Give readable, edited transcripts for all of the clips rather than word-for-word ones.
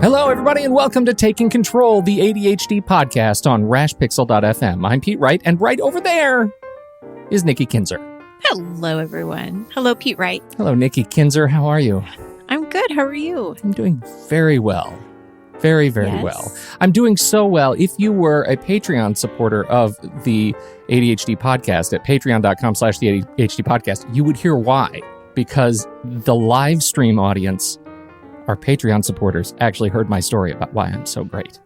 Hello, everybody, and welcome to Taking Control, the ADHD podcast on rashpixel.fm. I'm Pete Wright, and right over there is Nikki Kinzer. Hello, everyone. Hello, Pete Wright. Hello, Nikki Kinzer. How are you? I'm good. How are you? I'm doing very well. Very, very Yes. well. I'm doing so well. If you were a Patreon supporter of the ADHD podcast at patreon.com/the ADHD podcast, you would hear why. Because the live stream audience, our Patreon supporters, actually heard my story about why I'm so great.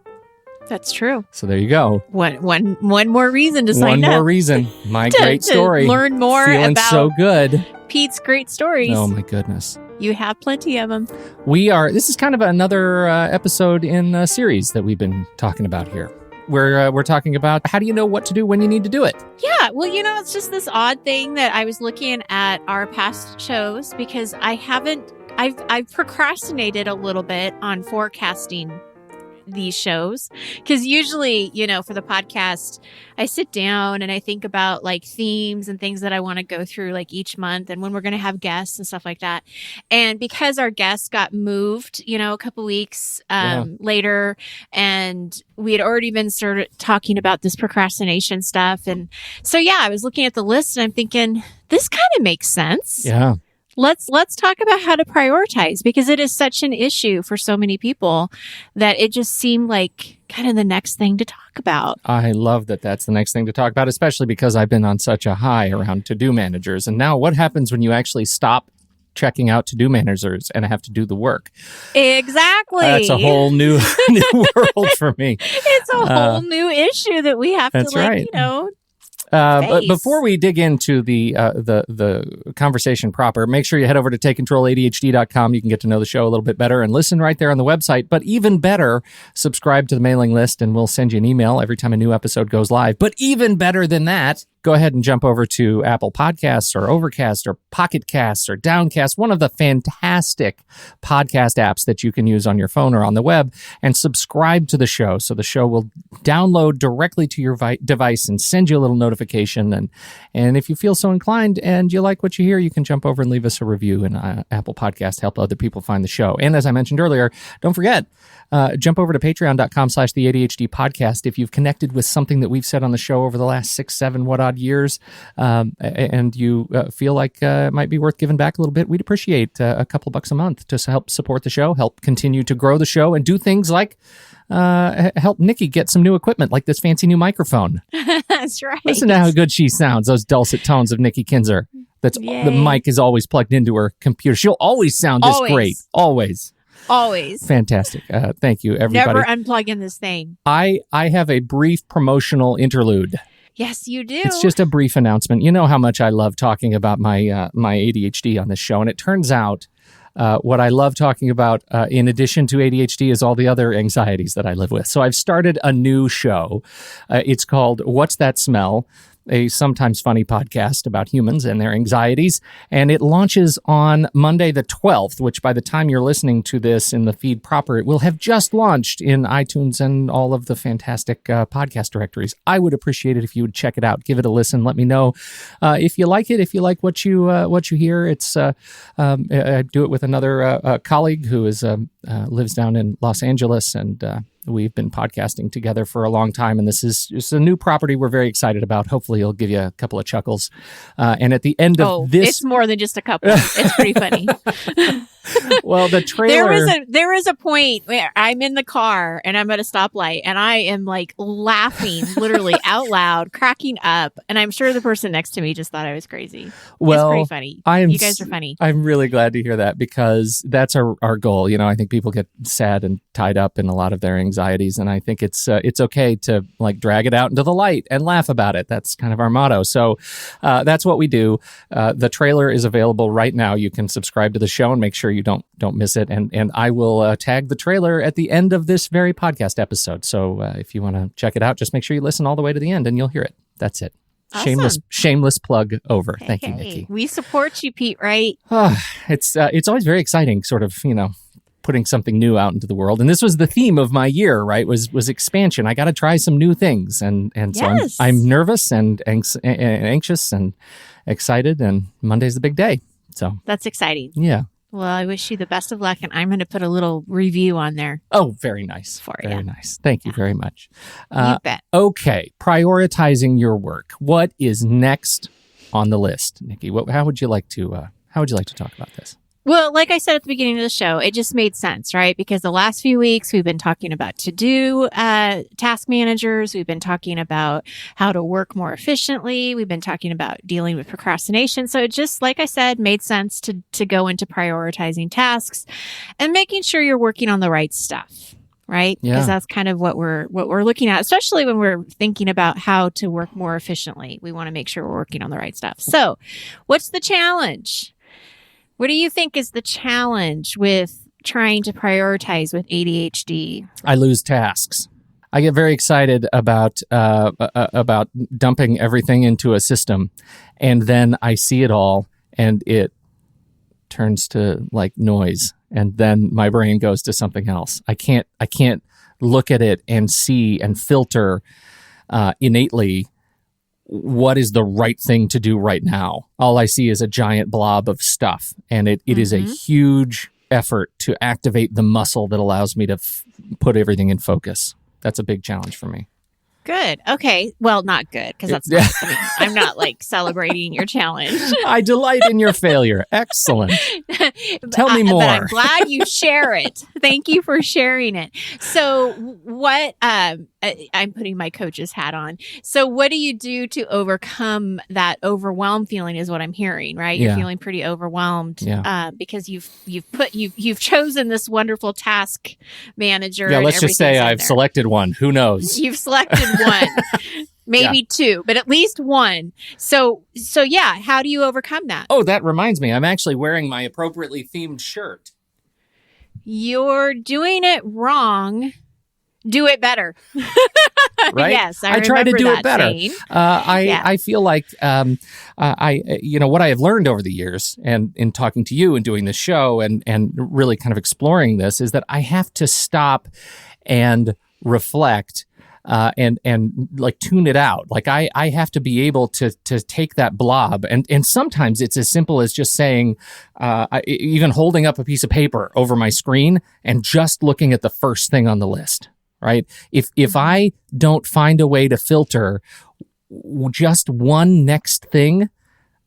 That's true. So there you go. One more reason to sign One up. more reason. My to- great to story. learn more Feeling about so good. Pete's great stories. Oh my goodness. You have plenty of them. This is kind of another episode in a series that we've been talking about here. We're talking about how do you know what to do when you need to do it? Yeah. Well, it's just this odd thing that I was looking at our past shows because I've procrastinated a little bit on forecasting these shows because usually, for the podcast, I sit down and I think about like themes and things that I want to go through like each month and when we're going to have guests and stuff like that. And because our guests got moved, a couple weeks later, and we had already been sort of talking about this procrastination stuff. And so, I was looking at the list and I'm thinking, this kind of makes sense. Yeah. Let's talk about how to prioritize because it is such an issue for so many people that it just seemed like kind of the next thing to talk about. I love that that's the next thing to talk about, especially because I've been on such a high around to-do managers. And now what happens when you actually stop checking out to-do managers and have to do the work? Exactly. That's a whole new world for me. It's a whole new issue that we have that's to right. face. But before we dig into the conversation proper, make sure you head over to takecontroladhd.com. You can get to know the show a little bit better and listen right there on the website. But even better, subscribe to the mailing list and we'll send you an email every time a new episode goes live. But even better than that, go ahead and jump over to Apple Podcasts or Overcast or Pocket Casts or Downcast, one of the fantastic podcast apps that you can use on your phone or on the web, and subscribe to the show. So the show will download directly to your device and send you a little notification. And if you feel so inclined and you like what you hear, you can jump over and leave us a review in Apple Podcast, help other people find the show. And as I mentioned earlier, don't forget, jump over to patreon.com/the ADHD podcast. If you've connected with something that we've said on the show over the last 6, 7, what odd years, and you feel like it might be worth giving back a little bit, we'd appreciate a couple bucks a month to help support the show, help continue to grow the show, and do things like help Nikki get some new equipment, like this fancy new microphone. That's right. Listen to how good she sounds, those dulcet tones of Nikki Kinzer. The mic is always plugged into her computer. She'll always sound this great. Always. Fantastic. Thank you, everybody. Never unplugging this thing. I have a brief promotional interlude. Yes, you do. It's just a brief announcement. You know how much I love talking about my my ADHD on this show, and it turns out what I love talking about, in addition to ADHD, is all the other anxieties that I live with. So I've started a new show. It's called What's That Smell? A sometimes funny podcast about humans and their anxieties. And it launches on Monday the 12th, which by the time you're listening to this in the feed proper, it will have just launched in iTunes and all of the fantastic podcast directories. I would appreciate it if you would check it out. Give it a listen. Let me know if you like it, if you like what you hear. It's I do it with another colleague who lives down in Los Angeles, and we've been podcasting together for a long time, and this is just a new property we're very excited about. Hopefully it'll give you a couple of chuckles. And at the end of this... it's more than just a couple. It's pretty funny. Well, the trailer... There is a point where I'm in the car and I'm at a stoplight and I am like laughing literally out loud, cracking up. And I'm sure the person next to me just thought I was crazy. Well, it's pretty funny. You guys are funny. I'm really glad to hear that because that's our goal. I think people get sad and tied up in a lot of their anxieties. And I think it's okay to like drag it out into the light and laugh about it. That's kind of our motto. So that's what we do. The trailer is available right now. You can subscribe to the show and make sure you don't miss it. And I will tag the trailer at the end of this very podcast episode. So if you want to check it out, just make sure you listen all the way to the end and you'll hear it. That's it. Awesome. Shameless plug over. Thank you, Nikki. We support you, Pete, right? It's always very exciting, sort of, putting something new out into the world. And this was the theme of my year, right? Was expansion. I got to try some new things. And so yes. I'm nervous and anxious and excited, and Monday's the big day. So that's exciting. Yeah. Well, I wish you the best of luck, and I'm going to put a little review on there. Oh, very nice. For you. Very nice. Thank you very much. You bet. Okay, prioritizing your work. What is next on the list, Nikki? How would you like to talk about this? Well, like I said at the beginning of the show, it just made sense, right? Because the last few weeks we've been talking about to-do task managers. We've been talking about how to work more efficiently. We've been talking about dealing with procrastination. So it just, like I said, made sense to go into prioritizing tasks and making sure you're working on the right stuff, right? Because that's kind of what we're looking at, especially when we're thinking about how to work more efficiently. We want to make sure we're working on the right stuff. So what's the challenge? What do you think is the challenge with trying to prioritize with ADHD? I lose tasks. I get very excited about dumping everything into a system, and then I see it all, and it turns to like noise, and then my brain goes to something else. I can't look at it and see and filter innately what is the right thing to do right now. All I see is a giant blob of stuff, and it is a huge effort to activate the muscle that allows me to put everything in focus. That's a big challenge for me. Good. Okay. Well, not good, because that's not, I'm not like celebrating your challenge. I delight in your failure. Excellent. Tell me more. But I'm glad you share it. Thank you for sharing it. So what, I'm putting my coach's hat on. So what do you do to overcome that overwhelmed feeling is what I'm hearing, right? You're feeling pretty overwhelmed because you've chosen this wonderful task manager. Yeah, let's just say I've selected one. Who knows? You've selected one, maybe two, but at least one. So yeah, how do you overcome that? Oh, that reminds me. I'm actually wearing my appropriately themed shirt. You're doing it wrong. Do it better. Right? Yes, I try to do it better. I feel like what I have learned over the years, and in talking to you and doing this show and really kind of exploring this, is that I have to stop and reflect and like tune it out. Like I have to be able to take that blob, and sometimes it's as simple as just saying, even holding up a piece of paper over my screen and just looking at the first thing on the list. Right? If I don't find a way to filter just one next thing,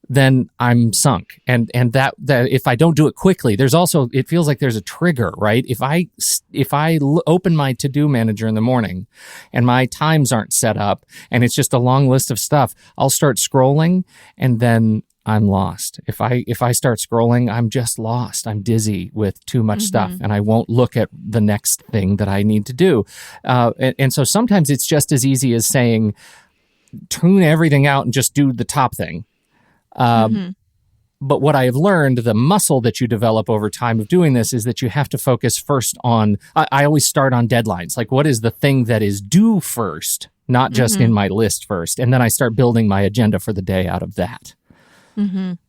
then I'm sunk. And that if I don't do it quickly, it feels like there's a trigger, right? If I open my to-do manager in the morning and my times aren't set up and it's just a long list of stuff, I'll start scrolling and then I'm lost. If I start scrolling, I'm just lost. I'm dizzy with too much stuff, and I won't look at the next thing that I need to do. And so sometimes it's just as easy as saying, tune everything out and just do the top thing. But what I have learned, the muscle that you develop over time of doing this, is that you have to focus first on, I always start on deadlines. Like, what is the thing that is due first, not just in my list first. And then I start building my agenda for the day out of that.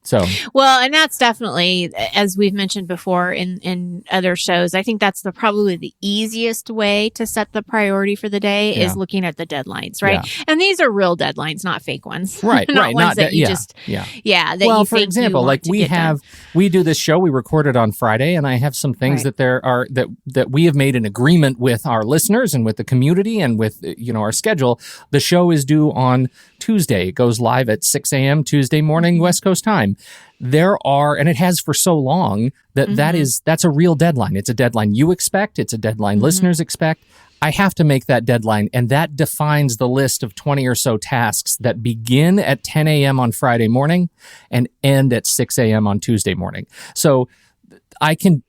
So, well, and that's definitely, as we've mentioned before in other shows, I think that's probably the easiest way to set the priority for the day is looking at the deadlines, right? Yeah. And these are real deadlines, not fake ones, right? not right, ones not that you just that well, you for think example, you like we do this show, we record it on Friday, and I have some things that there are that we have made an agreement with our listeners and with the community and with our schedule. The show is due on Tuesday. It goes live at 6 a.m. Tuesday morning, West Coast time. There are, and it has for so long, that's a real deadline. It's a deadline you expect. It's a deadline listeners expect. I have to make that deadline, and that defines the list of 20 or so tasks that begin at 10 a.m. on Friday morning and end at 6 a.m. on Tuesday morning. So I can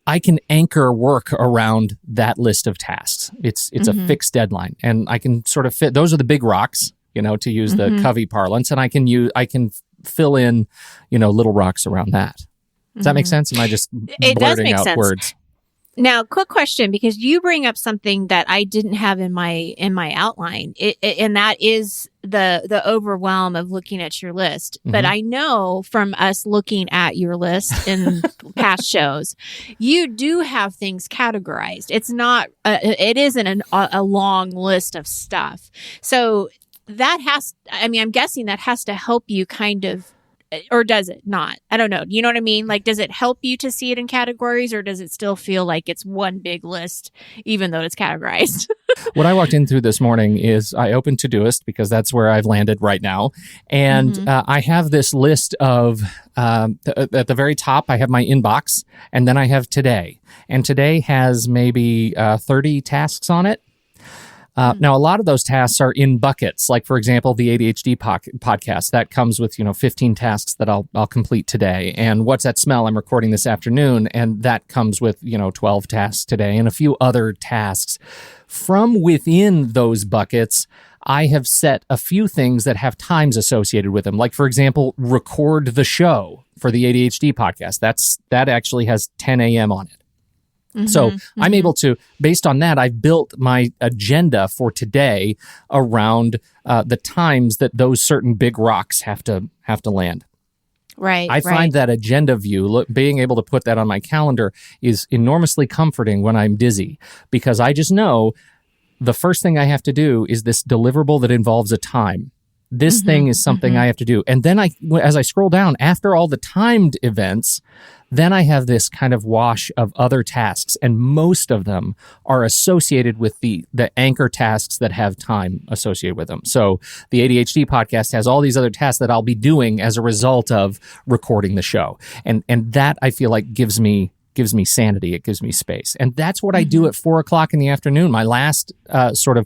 anchor work around that list of tasks. It's a fixed deadline, and I can sort of fit. Those are the big rocks, to use the Covey parlance, and I can fill in, little rocks around that. Does that make sense? Am I just blurting out words? Now, quick question, because you bring up something that I didn't have in my outline, and that is the overwhelm of looking at your list. But I know from us looking at your list in past shows, you do have things categorized. It's not, it isn't a long list of stuff. So that I'm guessing that has to help you kind of or does it not? I don't know. You know what I mean? Like, does it help you to see it in categories, or does it still feel like it's one big list, even though it's categorized? What I walked in through this morning is I opened Todoist because that's where I've landed right now. And I have this list of, at the very top, I have my inbox, and then I have today. And today has maybe 30 tasks on it. Now, a lot of those tasks are in buckets. Like, for example, the ADHD podcast, that comes with, 15 tasks that I'll complete today. And What's That Smell? I'm recording this afternoon, and that comes with, 12 tasks today and a few other tasks. From within those buckets, I have set a few things that have times associated with them. Like, for example, record the show for the ADHD podcast. That actually has 10 a.m. on it. So I'm able to, based on that, I've built my agenda for today around the times that those certain big rocks have to land. Right. I find that agenda view, being able to put that on my calendar, is enormously comforting when I'm dizzy, because I just know the first thing I have to do is this deliverable that involves a time. This thing is something I have to do. And then as I scroll down, after all the timed events, then I have this kind of wash of other tasks, and most of them are associated with the anchor tasks that have time associated with them. So the ADHD podcast has all these other tasks that I'll be doing as a result of recording the show. And that, I feel like, gives me sanity. It gives me space. And that's what I do at 4:00 in the afternoon. My last sort of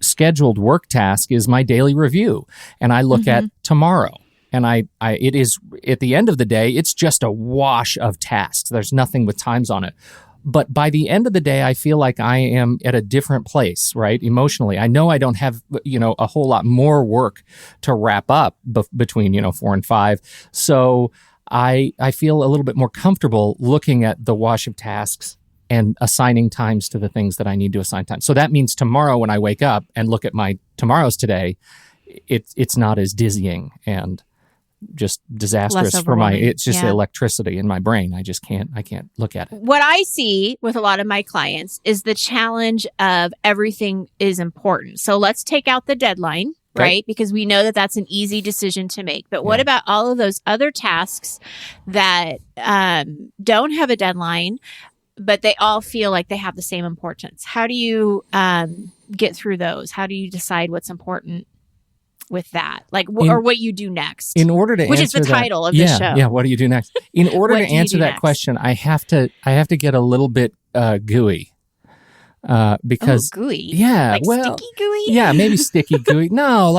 scheduled work task is my daily review. And I look at tomorrow. And it is, at the end of the day, it's just a wash of tasks. There's nothing with times on it. But by the end of the day, I feel like I am at a different place, right? Emotionally. I know I don't have, a whole lot more work to wrap up between, 4 and 5. So I feel a little bit more comfortable looking at the wash of tasks and assigning times to the things that I need to assign time. So that means tomorrow when I wake up and look at my tomorrows today, it's not as dizzying and just disastrous for it's just the electricity in my brain. I can't look at it. What I see with a lot of my clients is the challenge of everything is important. So let's take out the deadline. Right? Because we know that that's an easy decision to make. But what about all of those other tasks that don't have a deadline, but they all feel like they have the same importance? How do you get through those? How do you decide what's important with that? Or what you do next? In order to which answer is the title of the show. Yeah, what do you do next? In order to answer that question, I have to get a little bit gooey. Because gooey. Sticky gooey. Yeah, maybe sticky gooey. No,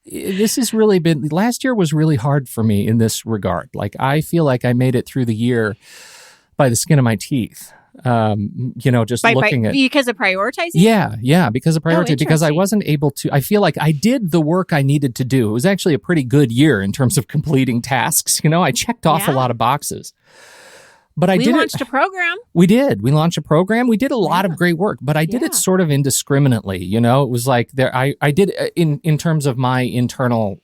this has really been, last year was really hard for me in this regard. Like, I feel like I made it through the year by the skin of my teeth. Just looking at, because of prioritizing. Yeah, because of priority. Because I wasn't able to. I feel like I did the work I needed to do. It was actually a pretty good year in terms of completing tasks. I checked off a lot of boxes. But we launched a program. We did. We launched a program. We did a lot of great work, but I did it sort of indiscriminately. It was like I did in terms of my internal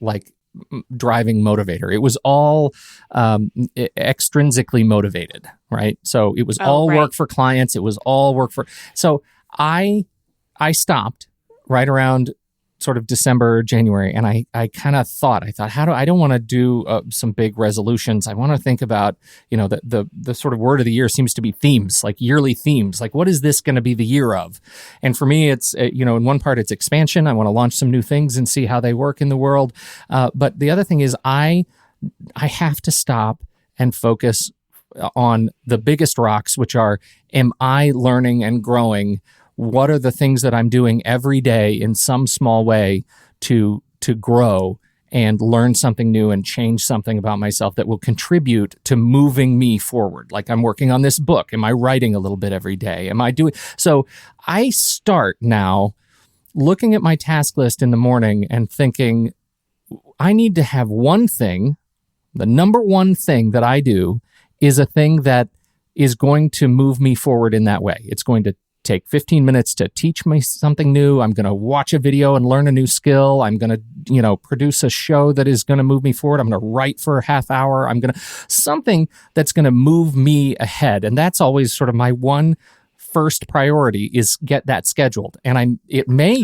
driving motivator. It was all extrinsically motivated, right? So it was all work for clients. It was all work for. So I stopped right around sort of December, January, and I kind of thought, I don't want to do some big resolutions. I want to think about, the sort of word of the year seems to be themes, like yearly themes. Like, what is this going to be the year of? And for me, it's, in one part, it's expansion. I want to launch some new things and see how they work in the world. But the other thing is I have to stop and focus on the biggest rocks, which are, am I learning and growing? What are the things that I'm doing every day in some small way to grow and learn something new and change something about myself that will contribute to moving me forward? Like, I'm working on this book. Am I writing a little bit every day? Am I doing? So I start now looking at my task list in the morning and thinking, I need to have one thing. The number one thing that I do is a thing that is going to move me forward in that way. It's going to take 15 minutes to teach me something new. I'm going to watch a video and learn a new skill. I'm going to, produce a show that is going to move me forward. I'm going to write for a half hour. I'm going to, something that's going to move me ahead. And that's always sort of my one first priority is get that scheduled. And I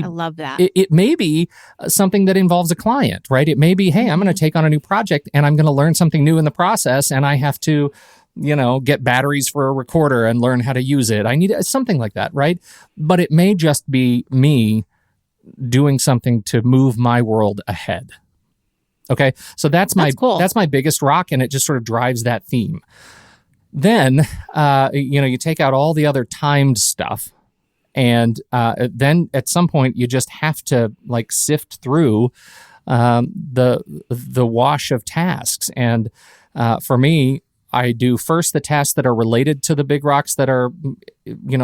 love that. It may be something that involves a client, right? It may be, hey, I'm going to take on a new project and I'm going to learn something new in the process, and I have to, get batteries for a recorder and learn how to use it. I need something like that, right? But it may just be me doing something to move my world ahead. Okay, so that's cool. That's my biggest rock, and it just sort of drives that theme. Then, you take out all the other timed stuff, and then at some point you just have to sift through the wash of tasks. And for me, I do first the tasks that are related to the big rocks that are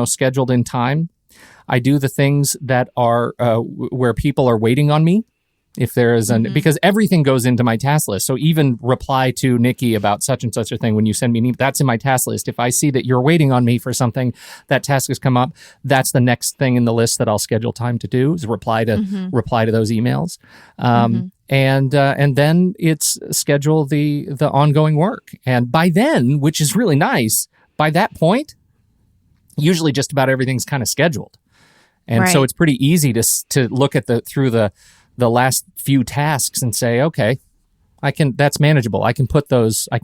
scheduled in time. I do the things that are where people are waiting on me. If there is because everything goes into my task list. So even reply to Nikki about such and such a thing when you send me an email, that's in my task list. If I see that you're waiting on me for something, that task has come up, that's the next thing in the list that I'll schedule time to do is reply to those emails. And then it's schedule the ongoing work. And by then, which is really nice, by that point, usually just about everything's kind of scheduled. And so it's pretty easy to look at through the last few tasks and say, okay, that's manageable. I can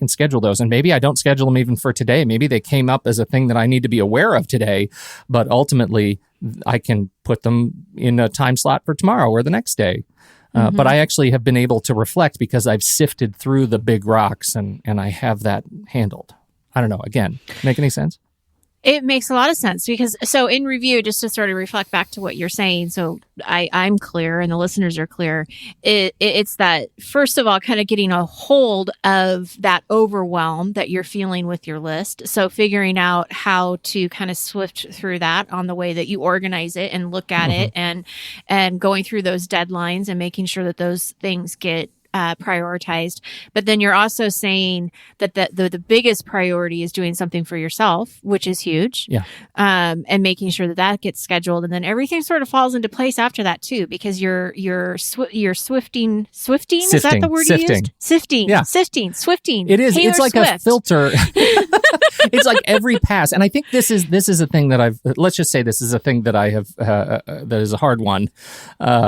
schedule those. And maybe I don't schedule them even for today. Maybe they came up as a thing that I need to be aware of today, but ultimately I can put them in a time slot for tomorrow or the next day. But I actually have been able to reflect because I've sifted through the big rocks and I have that handled. I don't know. Again, make any sense? It makes a lot of sense because, so in review, just to sort of reflect back to what you're saying, so I'm clear and the listeners are clear, it's that, first of all, kind of getting a hold of that overwhelm that you're feeling with your list. So figuring out how to kind of swift through that on the way that you organize it and look at it and going through those deadlines and making sure that those things get prioritized. But then you're also saying that the biggest priority is doing something for yourself, which is huge. Yeah. And making sure that gets scheduled, and then everything sort of falls into place after that too, because you're swifting. Is that the word you used? Sifting. Yeah. Sifting. Swifting. It is. Taylor It's like Swift. a filter. It's like every pass, and I think this is a thing that let's just say this is a thing that I have that is a hard one.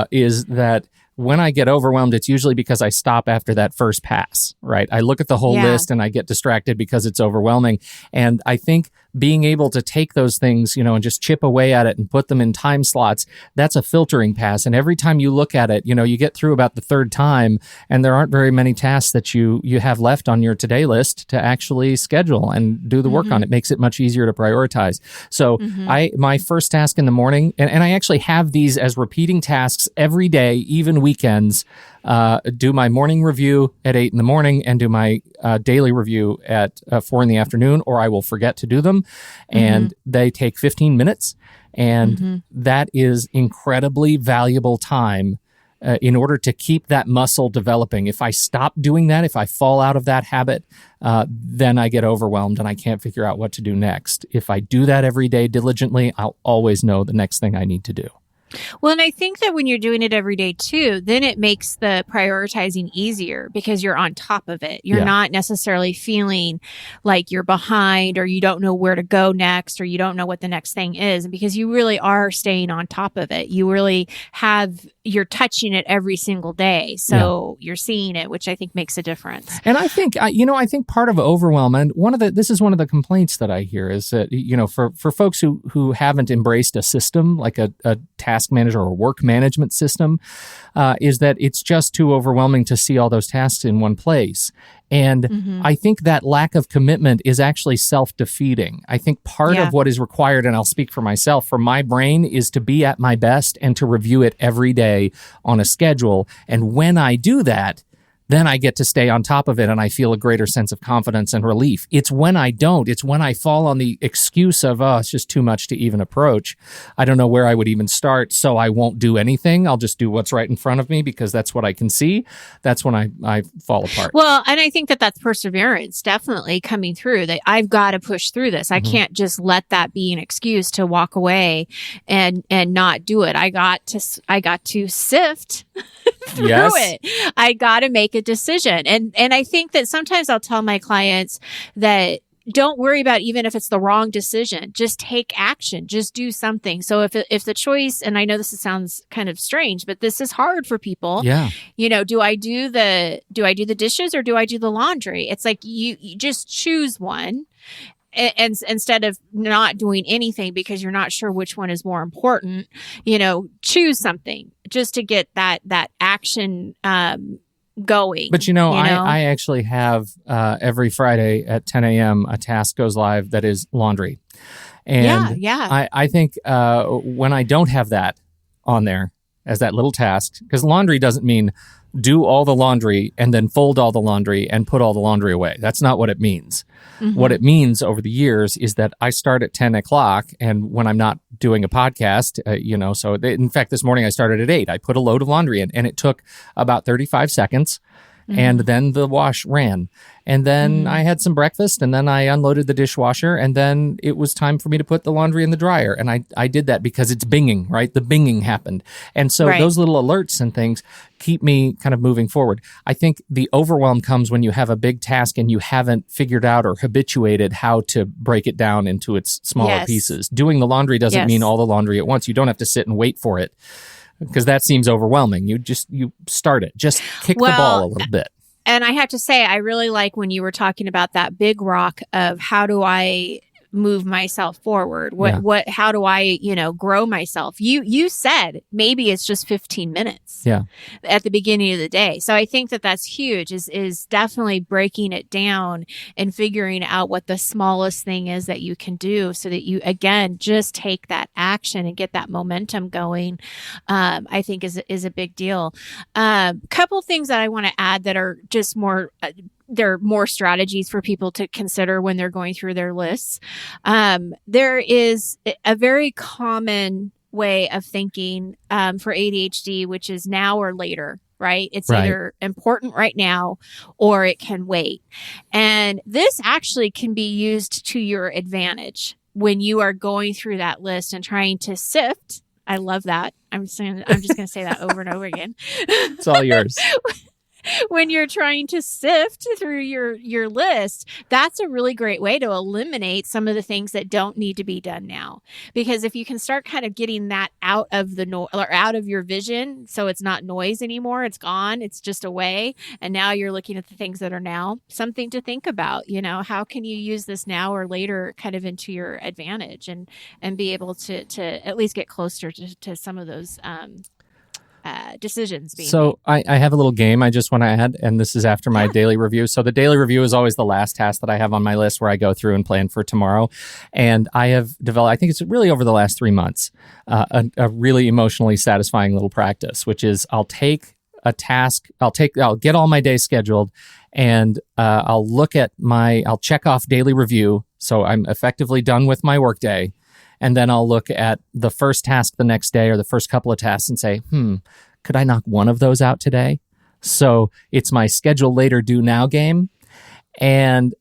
Is that when I get overwhelmed, it's usually because I stop after that first pass, right? I look at the whole list and I get distracted because it's overwhelming. And I think being able to take those things, and just chip away at it and put them in time slots, that's a filtering pass. And every time you look at it, you get through about the third time and there aren't very many tasks that you have left on your today list to actually schedule and do the work on. It makes it much easier to prioritize. So my first task in the morning, and I actually have these as repeating tasks every day, even weekends, do my morning review at 8 in the morning and do my daily review at 4 in the afternoon, or I will forget to do them. And they take 15 minutes. And that is incredibly valuable time in order to keep that muscle developing. If I stop doing that, if I fall out of that habit, then I get overwhelmed and I can't figure out what to do next. If I do that every day diligently, I'll always know the next thing I need to do. Well, and I think that when you're doing it every day too, then it makes the prioritizing easier because you're on top of it. You're not necessarily feeling like you're behind or you don't know where to go next or you don't know what the next thing is, because you really are staying on top of it. You really you're touching it every single day. So you're seeing it, which I think makes a difference. And I think, I think part of overwhelm, and this is one of the complaints that I hear is that, for folks who haven't embraced a system like a task manager or work management system, is that it's just too overwhelming to see all those tasks in one place. And I think that lack of commitment is actually self-defeating. I think part of what is required, and I'll speak for myself, for my brain is to be at my best and to review it every day on a schedule. And when I do that, then I get to stay on top of it and I feel a greater sense of confidence and relief. It's when I don't. It's when I fall on the excuse of, it's just too much to even approach. I don't know where I would even start, so I won't do anything. I'll just do what's right in front of me because that's what I can see. That's when I fall apart. Well, and I think that's perseverance definitely coming through, that I've got to push through this. I can't just let that be an excuse to walk away and not do it. I got to sift through it. I got to make a decision. And I think that sometimes I'll tell my clients that don't worry about even if it's the wrong decision. Just take action. Just do something. So if the choice, and I know this sounds kind of strange, but this is hard for people. Yeah. Do I do the dishes or do I do the laundry? It's like you just choose one. And instead of not doing anything because you're not sure which one is more important, choose something just to get that action going. But I actually have every Friday at 10 a.m. a task goes live that is laundry. And I think when I don't have that on there as that little task, because laundry doesn't mean do all the laundry and then fold all the laundry and put all the laundry away. That's not what it means. Mm-hmm. What it means over the years is that I start at 10 o'clock, and when I'm not doing a podcast, in fact, this morning I started at 8. I put a load of laundry in, and it took about 35 seconds. Mm-hmm. And then the wash ran. And then I had some breakfast, and then I unloaded the dishwasher, and then it was time for me to put the laundry in the dryer. And I did that because it's binging, right? The binging happened. And so those little alerts and things keep me kind of moving forward. I think the overwhelm comes when you have a big task and you haven't figured out or habituated how to break it down into its smaller pieces. Doing the laundry doesn't mean all the laundry at once. You don't have to sit and wait for it, because that seems overwhelming. You start it. Just kick the ball a little bit. And I have to say, I really like when you were talking about that big rock of how do I move myself forward? How do I, grow myself? You said maybe it's just 15 minutes at the beginning of the day. So I think that that's huge is definitely breaking it down and figuring out what the smallest thing is that you can do so that you, again, just take that action and get that momentum going. I think is a big deal. Couple things that I want to add that are just more, there are more strategies for people to consider when they're going through their lists. There is a very common way of thinking for ADHD, which is now or later, right? It's either important right now or it can wait. And this actually can be used to your advantage when you are going through that list and trying to sift. I love that. I'm just going to say that over and over again. It's all yours. When you're trying to sift through your list, that's a really great way to eliminate some of the things that don't need to be done now. Because if you can start kind of getting that out of or out of your vision, so it's not noise anymore, it's gone, it's just away, and now you're looking at the things that are now, something to think about. How can you use this now or later kind of into your advantage and be able to at least get closer to some of those decisions being So I have a little game I just want to add, and this is after my daily review. So the daily review is always the last task that I have on my list where I go through and plan for tomorrow. And I have developed, I think it's really over the last 3 months, a really emotionally satisfying little practice, which is I'll take a task, I'll get all my days scheduled, and I'll check off daily review. So I'm effectively done with my workday. And then I'll look at the first task the next day or the first couple of tasks and say, could I knock one of those out today? So it's my schedule later, do now game. And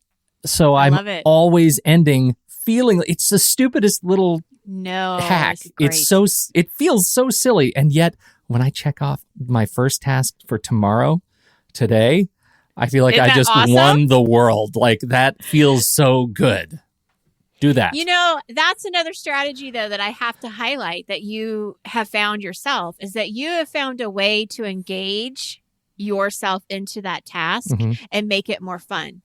so I'm always ending feeling it's the stupidest little hack. It feels so silly. And yet when I check off my first task for today, I feel like I just won the world. Like that feels so good. Do that. That's another strategy, though, that I have to highlight that you have found yourself is that you have found a way to engage yourself into that task and make it more fun.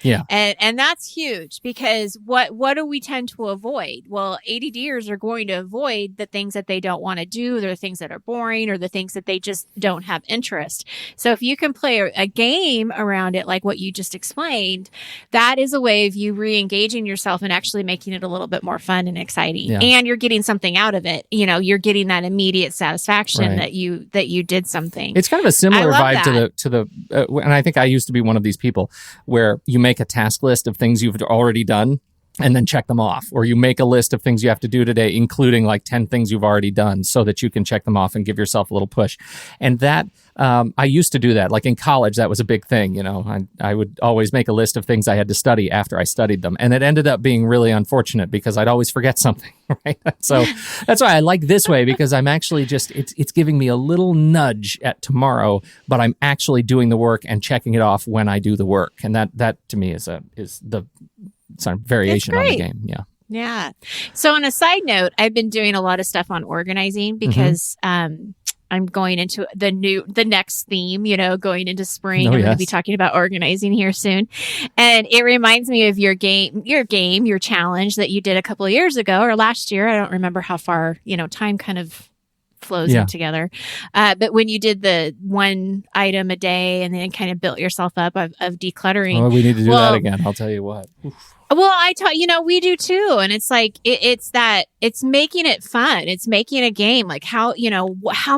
Yeah. And that's huge because what do we tend to avoid? Well, ADDers are going to avoid the things that they don't want to do, the things that are boring or the things that they just don't have interest. So if you can play a game around it, like what you just explained, that is a way of you re-engaging yourself and actually making it a little bit more fun and exciting. Yeah. And you're getting something out of it. You're getting that immediate satisfaction that you did something. It's kind of a similar vibe to the and I think I used to be one of these people where you make a task list of things you've already done and then check them off. Or you make a list of things you have to do today, including like 10 things you've already done so that you can check them off and give yourself a little push. And that, I used to do that. Like in college, that was a big thing. I would always make a list of things I had to study after I studied them. And it ended up being really unfortunate because I'd always forget something, right? So that's why I like this way, because I'm actually it's giving me a little nudge at tomorrow, but I'm actually doing the work and checking it off when I do the work. And that to me is some variation on the great. game. Yeah. Yeah. So on a side note, I've been doing a lot of stuff on organizing because I'm going into the next theme, going into spring. I'm going to be talking about organizing here soon. And it reminds me of your challenge that you did a couple of years ago or last year. I don't remember how far, time kind of flows in together. But when you did the one item a day and then kind of built yourself up of decluttering. Oh, we need to do that again. I'll tell you what. Oof. Well, I taught, we do too. And it's like, it's making it fun. It's making a game. Like how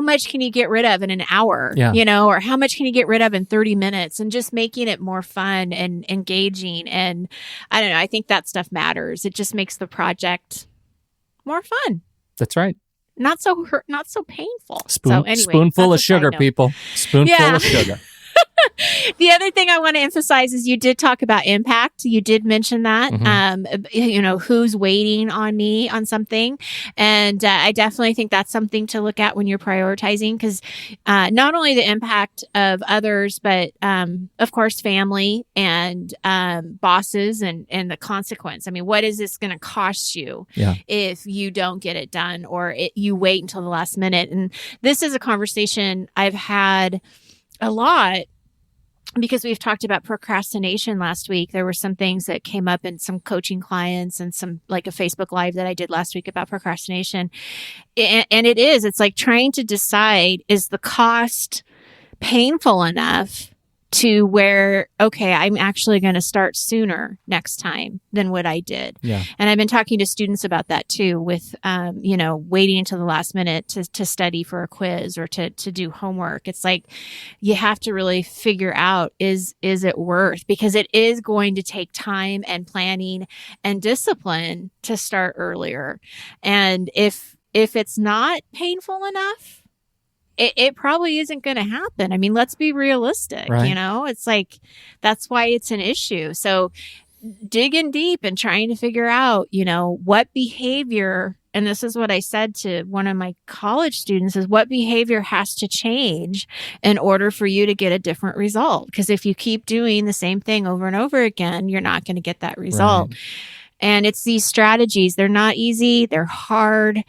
much can you get rid of in an hour, or how much can you get rid of in 30 minutes and just making it more fun and engaging. And I don't know. I think that stuff matters. It just makes the project more fun. That's right. Not so painful. Spoonful of sugar, people. Spoonful of sugar. The other thing I want to emphasize is you did talk about impact. You did mention that, who's waiting on me on something. And I definitely think that's something to look at when you're prioritizing because not only the impact of others, but of course, family and bosses and the consequence. I mean, what is this going to cost you if you don't get it done or you wait until the last minute? And this is a conversation I've had a lot because we've talked about procrastination last week. There were some things that came up in some coaching clients and some like a Facebook Live that I did last week about procrastination. And it's like trying to decide, is the cost painful enough to where, okay, I'm actually going to start sooner next time than what I did. Yeah. And I've been talking to students about that too with, waiting until the last minute to study for a quiz or to do homework. It's like, you have to really figure out, is it worth, because it is going to take time and planning and discipline to start earlier. And if it's not painful enough, it probably isn't going to happen. I mean, let's be realistic, right. It's like, that's why it's an issue. So digging deep and trying to figure out, what behavior, and this is what I said to one of my college students, is what behavior has to change in order for you to get a different result. Because if you keep doing the same thing over and over again, you're not going to get that result. Right. And it's these strategies. They're not easy. They're hard.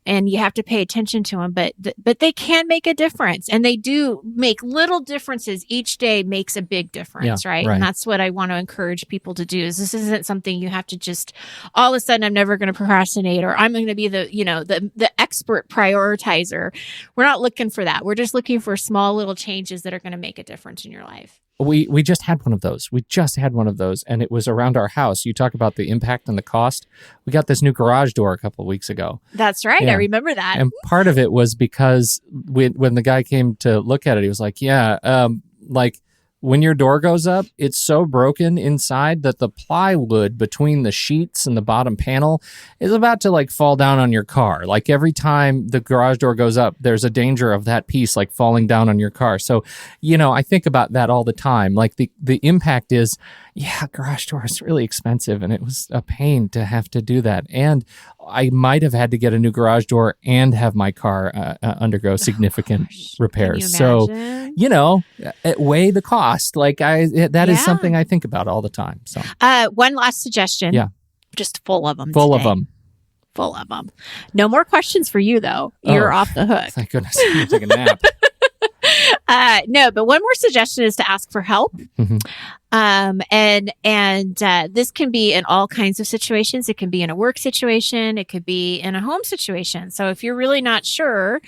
And you have to pay attention to them, but they can make a difference, and they do make little differences. Each day makes a big difference, right? And that's what I want to encourage people to do. Is this isn't something you have to just all of a sudden, I'm never going to procrastinate, or I'm going to be the expert prioritizer. We're not looking for that. We're just looking for small little changes that are going to make a difference in your life. We just had one of those. And it was around our house. You talk about the impact and the cost. We got this new garage door a couple of weeks ago. That's right. Yeah. I remember that. And part of it was because when the guy came to look at it, he was like, when your door goes up, it's so broken inside that the plywood between the sheets and the bottom panel is about to fall down on your car. Like every time the garage door goes up, there's a danger of that piece falling down on your car. So, I think about that all the time. Like the impact is, garage door is really expensive and it was a pain to have to do that. And I might have had to get a new garage door and have my car undergo significant repairs. So, weigh the cost. That is something I think about all the time. So, one last suggestion. Yeah. Just full of them. Full of them. No more questions for you, though. You're off the hook. Thank goodness. I'm going to take a nap. No, but one more suggestion is to ask for help. Mm-hmm. This can be in all kinds of situations. It can be in a work situation. It could be in a home situation. So if you're really not sure,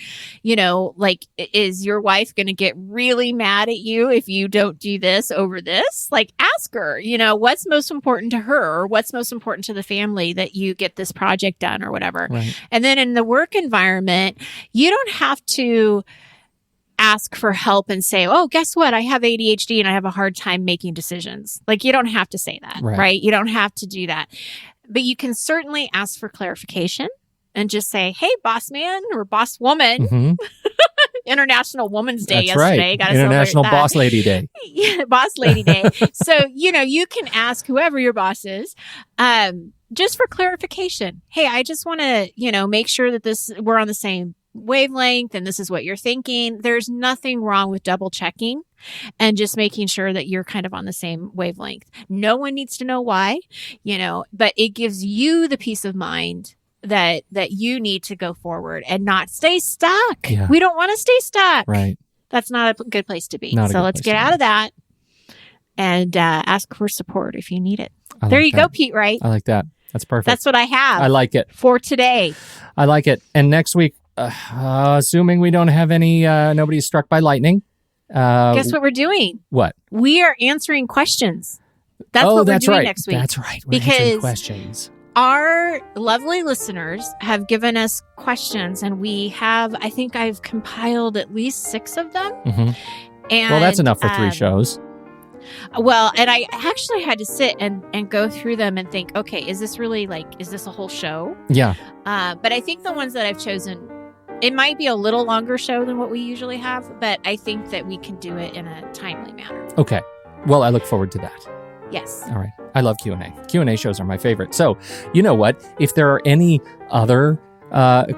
is your wife going to get really mad at you if you don't do this over this? Ask her, what's most important to her, or what's most important to the family that you get this project done or whatever. Right. And then in the work environment, you don't have to ask for help and say, oh, guess what? I have ADHD and I have a hard time making decisions. You don't have to say that, right? You don't have to do that. But you can certainly ask for clarification and just say, hey, boss man or boss woman, mm-hmm. International Women's Day yesterday. Right. International Boss Lady Day. Yeah, Boss Lady Day. So, you can ask whoever your boss is, just for clarification. Hey, I just want to, make sure that we're on the same wavelength and this is what you're thinking. There's nothing wrong with double checking and just making sure that you're kind of on the same wavelength. No one needs to know why, but it gives you the peace of mind that you need to go forward and not stay stuck. Yeah. We don't want to stay stuck. Right. That's not a good place to be. Not a So good let's place get to out be. of that and ask for support if you need it. I There like you that. go, Pete Wright. I like that. That's perfect. That's what I have I like it. for today. I like it. And next week, assuming we don't have any, nobody's struck by lightning. Guess what we're doing? What? We are answering questions. That's what we're doing right. next week. That's right. We're answering Because questions. our lovely listeners have given us questions, and I think I've compiled at least 6 of them. Mm-hmm. And Well, that's enough for 3 shows. Well, and I actually had to sit and go through them and think, okay, is this really is this a whole show? Yeah. But I think the ones that I've chosen, it might be a little longer show than what we usually have, but I think that we can do it in a timely manner. Okay. Well, I look forward to that. Yes. All right. I love Q&A. Q&A shows are my favorite. So, you know what? If there are any other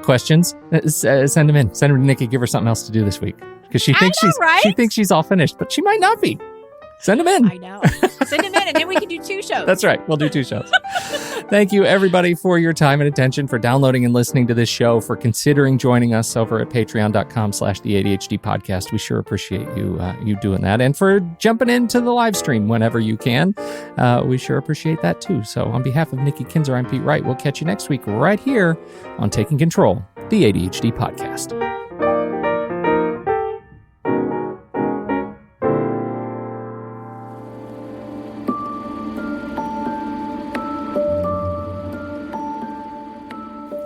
questions, send them in. Send them to Nikki. Give her something else to do this week. Because she thinks she's all finished, but she might not be. Send them in. I know. Send them in, and then we can do 2 shows. That's right. We'll do 2 shows. Thank you, everybody, for your time and attention, for downloading and listening to this show, for considering joining us over at patreon.com/the ADHD podcast. We sure appreciate you doing that. And for jumping into the live stream whenever you can. We sure appreciate that, too. So on behalf of Nikki Kinzer, I'm Pete Wright. We'll catch you next week right here on Taking Control, the ADHD podcast.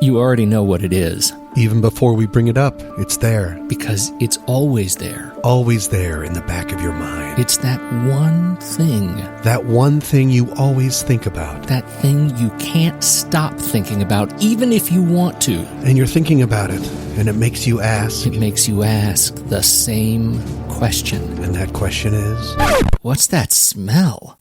You already know what it is. Even before we bring it up, it's there. Because it's always there. Always there in the back of your mind. It's that one thing. That one thing you always think about. That thing you can't stop thinking about, even if you want to. And you're thinking about it, and it makes you ask. It makes you ask the same question. And that question is? What's that smell?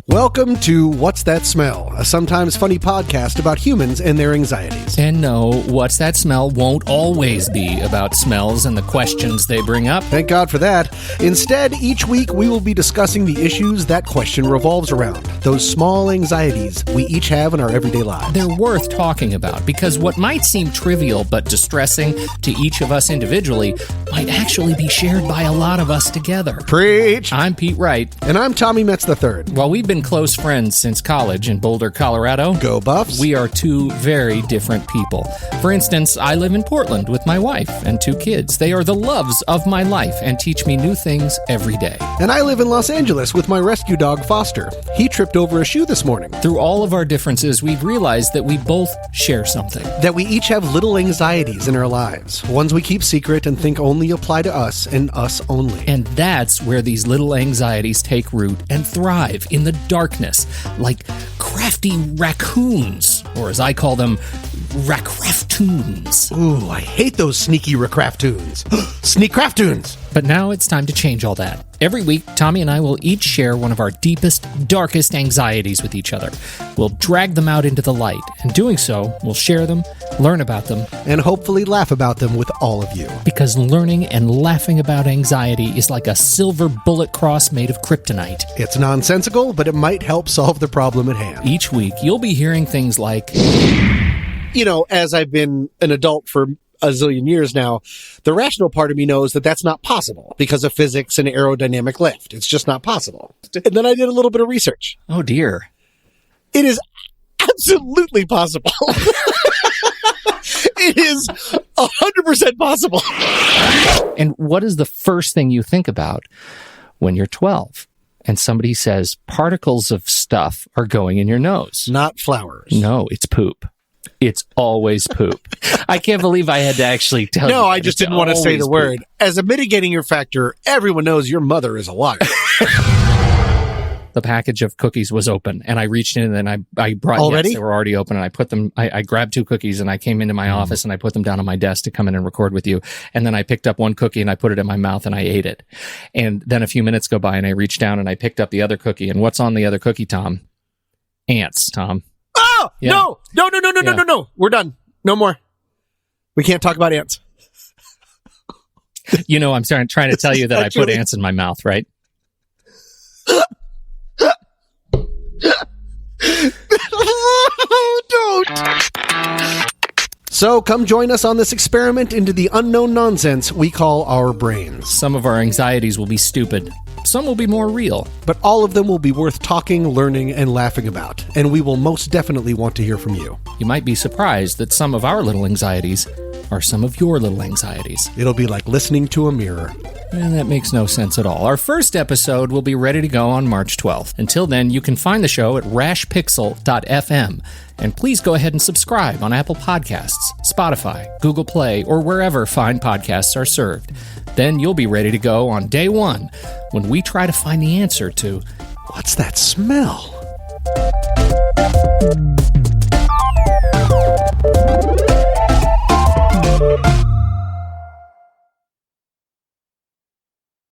Welcome to What's That Smell, a sometimes funny podcast about humans and their anxieties. And no, What's That Smell won't always be about smells and the questions they bring up. Thank God for that. Instead, each week we will be discussing the issues that question revolves around. Those small anxieties we each have in our everyday lives. They're worth talking about because what might seem trivial but distressing to each of us individually might actually be shared by a lot of us together. Preach! I'm Pete Wright. And I'm Tommy Metz III. While we've been close friends since college in Boulder, Colorado, Go Buffs! we are 2 very different people. For instance, I live in Portland with my wife and 2 kids. They are the loves of my life and teach me new things every day. And I live in Los Angeles with my rescue dog, Foster. He tripped over a shoe this morning. Through all of our differences, we've realized that we both share something. That we each have little anxieties in our lives. Ones we keep secret and think only apply to us and us only. And that's where these little anxieties take root and thrive in the darkness, like crafty raccoons, or as I call them, rackraftoons. Ooh, I hate those sneaky rackraftoons. Sneakkraftoons! But now it's time to change all that. Every week, Tommy and I will each share one of our deepest, darkest anxieties with each other. We'll drag them out into the light. In doing so, we'll share them, learn about them, and hopefully laugh about them with all of you. Because learning and laughing about anxiety is like a silver bullet cross made of kryptonite. It's nonsensical, but it might help solve the problem at hand. Each week, you'll be hearing things like... You know, as I've been an adult for a zillion years now, the rational part of me knows that that's not possible because of physics and aerodynamic lift. It's just not possible. And then I did a little bit of research. Oh, dear. It is absolutely possible. It is 100% possible. And what is the first thing you think about when you're 12 and somebody says particles of stuff are going in your nose? Not flowers. No, it's poop. It's always poop. I can't believe I had to actually tell you. No, I just didn't want to say the word. As a mitigating factor, everyone knows your mother is a liar. The package of cookies was open, and I reached in and I brought, already? Yes, they were already open, and I put them, I grabbed 2 cookies and I came into my office and I put them down on my desk to come in and record with you. And then I picked up one cookie and I put it in my mouth and I ate it. And then a few minutes go by and I reached down and I picked up the other cookie. And what's on the other cookie, Tom? Ants, Tom. Oh! no, Yeah. no, no, no, no, no, no, Yeah. no, no. We're done. No more. We can't talk about ants. You know, I'm trying to tell you that I put Actually- ants in my mouth, right? Don't. So come join us on this experiment into the unknown nonsense we call our brains. Some of our anxieties will be stupid. Some will be more real. But all of them will be worth talking, learning, and laughing about. And we will most definitely want to hear from you. You might be surprised that some of our little anxieties are some of your little anxieties. It'll be like listening to a mirror. And that makes no sense at all. Our first episode will be ready to go on March 12th. Until then, you can find the show at rashpixel.fm. And please go ahead and subscribe on Apple Podcasts, Spotify, Google Play, or wherever fine podcasts are served. Then you'll be ready to go on day one when we try to find the answer to What's that smell?